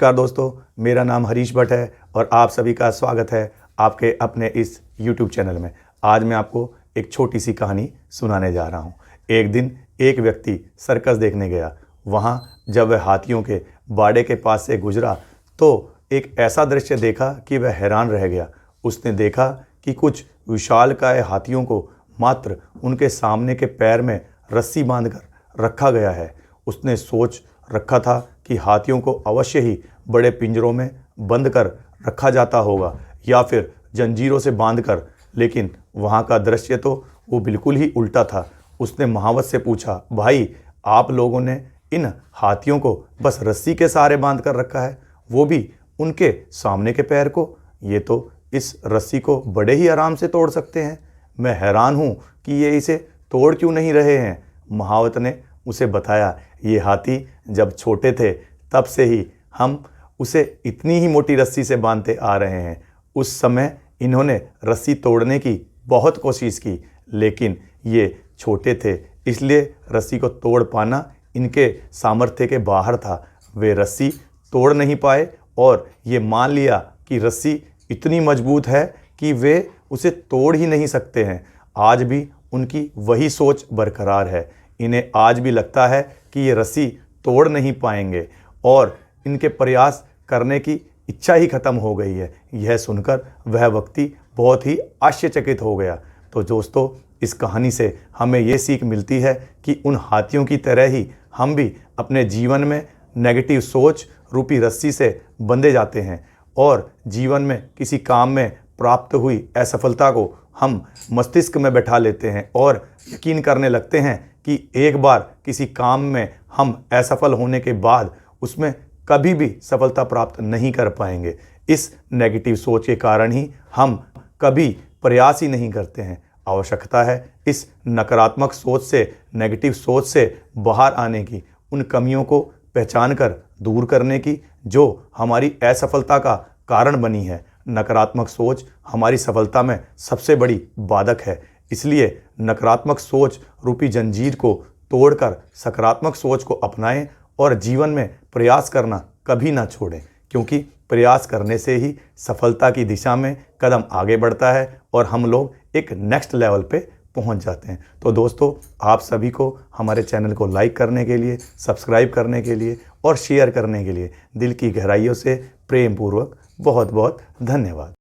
नमस्कार दोस्तों, मेरा नाम हरीश भट्ट है और आप सभी का स्वागत है आपके अपने इस YouTube चैनल में। आज मैं आपको एक छोटी सी कहानी सुनाने जा रहा हूँ। एक दिन एक व्यक्ति सर्कस देखने गया। वहाँ जब वह हाथियों के बाड़े के पास से गुजरा तो एक ऐसा दृश्य देखा कि वह हैरान रह गया। उसने देखा कि कुछ विशालकाय हाथियों को मात्र उनके सामने के पैर में रस्सी बांधकर रखा गया है। उसने सोच रखा था कि हाथियों को अवश्य ही बड़े पिंजरों में बंद कर रखा जाता होगा या फिर जंजीरों से बांधकर, लेकिन वहाँ का दृश्य तो वो बिल्कुल ही उल्टा था। उसने महावत से पूछा, भाई आप लोगों ने इन हाथियों को बस रस्सी के सहारे बांध कर रखा है, वो भी उनके सामने के पैर को। ये तो इस रस्सी को बड़े ही आराम से तोड़ सकते हैं। मैं हैरान हूँ कि ये इसे तोड़ क्यों नहीं रहे हैं। महावत ने उसे बताया, ये हाथी जब छोटे थे तब से ही हम उसे इतनी ही मोटी रस्सी से बांधते आ रहे हैं। उस समय इन्होंने रस्सी तोड़ने की बहुत कोशिश की, लेकिन ये छोटे थे इसलिए रस्सी को तोड़ पाना इनके सामर्थ्य के बाहर था। वे रस्सी तोड़ नहीं पाए और ये मान लिया कि रस्सी इतनी मजबूत है कि वे उसे तोड़ ही नहीं सकते हैं। आज भी उनकी वही सोच बरकरार है। इन्हें आज भी लगता है कि ये रस्सी तोड़ नहीं पाएंगे और इनके प्रयास करने की इच्छा ही खत्म हो गई है। यह सुनकर वह व्यक्ति बहुत ही आश्चर्यचकित हो गया। तो दोस्तों, इस कहानी से हमें ये सीख मिलती है कि उन हाथियों की तरह ही हम भी अपने जीवन में नेगेटिव सोच रूपी रस्सी से बंधे जाते हैं और जीवन में किसी काम में प्राप्त हुई असफलता को हम मस्तिष्क में बैठा लेते हैं और यकीन करने लगते हैं कि एक बार किसी काम में हम असफल होने के बाद उसमें कभी भी सफलता प्राप्त नहीं कर पाएंगे। इस नेगेटिव सोच के कारण ही हम कभी प्रयास ही नहीं करते हैं। आवश्यकता है इस नकारात्मक सोच से, नेगेटिव सोच से बाहर आने की, उन कमियों को पहचान कर दूर करने की जो हमारी असफलता का कारण बनी है। नकारात्मक सोच हमारी सफलता में सबसे बड़ी बाधक है। इसलिए नकारात्मक सोच रूपी जंजीर को तोड़कर सकारात्मक सोच को अपनाएं और जीवन में प्रयास करना कभी ना छोड़ें, क्योंकि प्रयास करने से ही सफलता की दिशा में कदम आगे बढ़ता है और हम लोग एक नेक्स्ट लेवल पे पहुंच जाते हैं। तो दोस्तों, आप सभी को हमारे चैनल को लाइक करने के लिए, सब्सक्राइब करने के लिए और शेयर करने के लिए दिल की गहराइयों से प्रेम पूर्वक बहुत बहुत धन्यवाद।